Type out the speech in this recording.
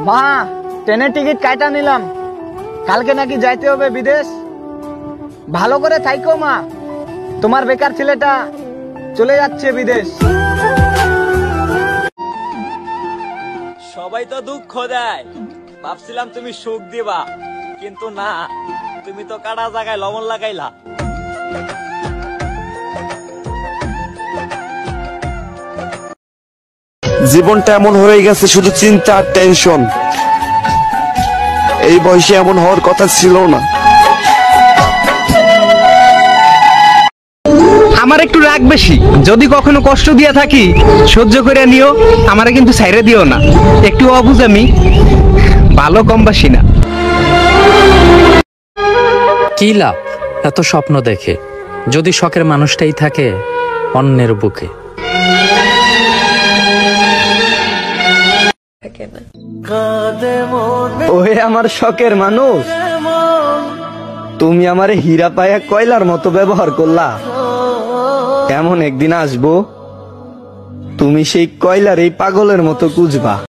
মা, ট্রেনের টিকিট কাটা নিলাম, কালকে নাকি যাইতে হবে বিদেশ। ভালো করে থাইকো মা, তোমার বেকার ছেলেটা চলে যাচ্ছে বিদেশ। সবাই তো দুঃখ দেয়, ভাবছিলাম তুমি সুখ দিবা, কিন্তু না, তুমি তো কাটা জায়গায় লবণ লাগাইলা। জীবনটা এমন হয়ে গেছে, শুধু চিন্তা আর টেনশন। এই বয়সে এমন হওয়ার কথা ছিল না। আমার একটু রাগ বেশি, যদি কখনো কষ্ট দিয়ে থাকি সহ্য করে নিও, আমারে কিন্তু ছাইরে দিও না। একটু অবুঝ আমি, ভালো কমবাসি না। কি লাভ এত স্বপ্ন দেখে, যদি শখের মানুষটাই থাকে অন্যের বুকে। ওহে আমার শখের মানুষ, তুমি আমারে হীরা পায়া কয়লার মতো ব্যবহার করলা। এমন একদিন আসবো, তুমি সেই কয়লার এই পাগলের মতো খুঁজবা।